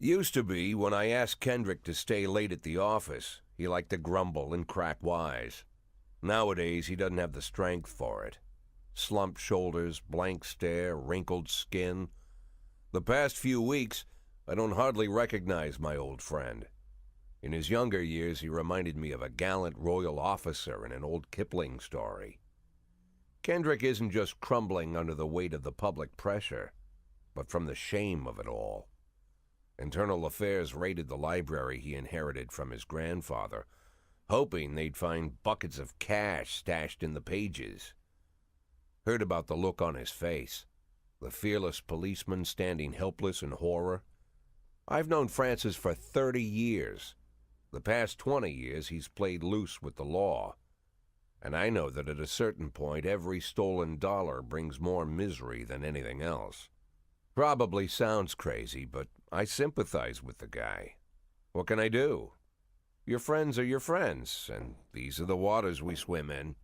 Used to be when I asked Kendrick to stay late at the office, he liked to grumble and crack wise. Nowadays, he doesn't have the strength for it. Slumped shoulders, blank stare, wrinkled skin. The past few weeks, I don't hardly recognize my old friend. In his younger years, he reminded me of a gallant royal officer in an old Kipling story. Kendrick isn't just crumbling under the weight of the public pressure, but from the shame of it all. Internal Affairs raided the library he inherited from his grandfather, hoping they'd find buckets of cash stashed in the pages. Heard about the look on his face, the fearless policeman standing helpless in horror. I've known Francis for 30 years. The past 20 years he's played loose with the law. And I know that at a certain point every stolen dollar brings more misery than anything else. Probably sounds crazy, but I sympathize with the guy. What can I do? Your friends are your friends, and these are the waters we swim in.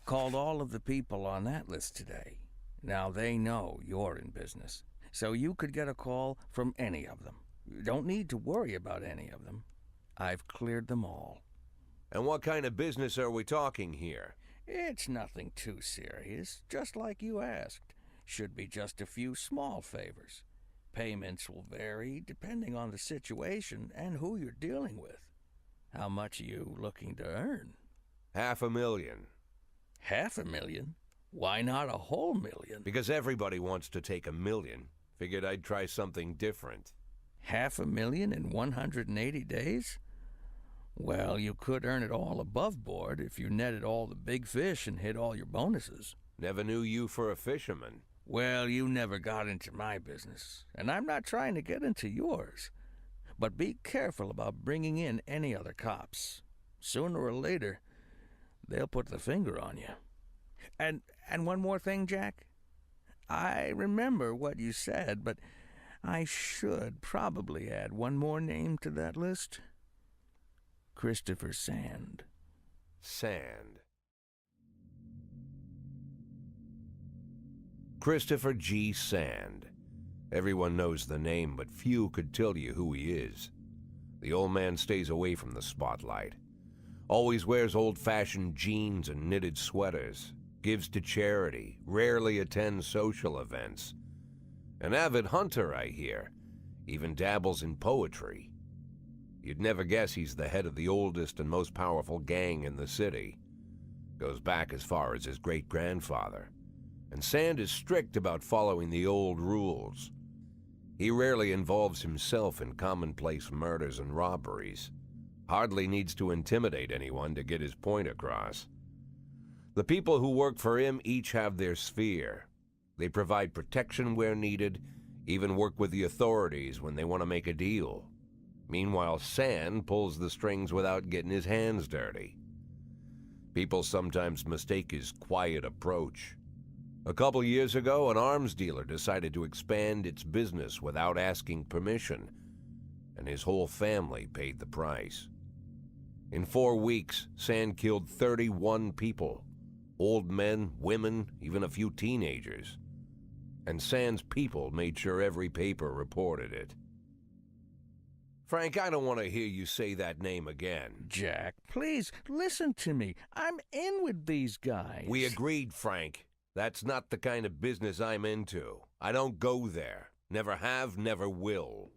Called all of the people on that list today. Now they know you're in business, so you could get a call from any of them. You don't need to worry about any of them. I've cleared them all. And what kind of business are we talking here? It's nothing too serious, just like you asked. Should be just a few small favors. Payments will vary depending on the situation and who you're dealing with. How much are you looking to earn? $500,000. $500,000? Why not a whole million? Because everybody wants to take $1 million. Figured I'd try something different. $500,000 in 180 days? Well, you could earn it all above board if you netted all the big fish and hit all your bonuses. Never knew you for a fisherman. Well, you never got into my business, and I'm not trying to get into yours. But be careful about bringing in any other cops. Sooner or later, they'll put the finger on you. And one more thing, Jack. I remember what you said, but I should probably add one more name to that list. Christopher Sand. Sand. Christopher G. Sand. Everyone knows the name, but few could tell you who he is. The old man stays away from the spotlight. Always wears old-fashioned jeans and knitted sweaters. Gives to charity. Rarely attends social events. An avid hunter, I hear. Even dabbles in poetry. You'd never guess he's the head of the oldest and most powerful gang in the city. Goes back as far as his great-grandfather. And Sand is strict about following the old rules. He rarely involves himself in commonplace murders and robberies. Hardly needs to intimidate anyone to get his point across. The people who work for him each have their sphere. They provide protection where needed, even work with the authorities when they want to make a deal. Meanwhile, Sand pulls the strings without getting his hands dirty. People sometimes mistake his quiet approach. A couple years ago, an arms dealer decided to expand its business without asking permission, and his whole family paid the price. In 4 weeks, Sand killed 31 people. Old men, women, even a few teenagers. And Sand's people made sure every paper reported it. Frank, I don't want to hear you say that name again. Jack, please, listen to me. I'm in with these guys. We agreed, Frank. That's not the kind of business I'm into. I don't go there. Never have, never will.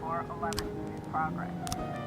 411 in progress.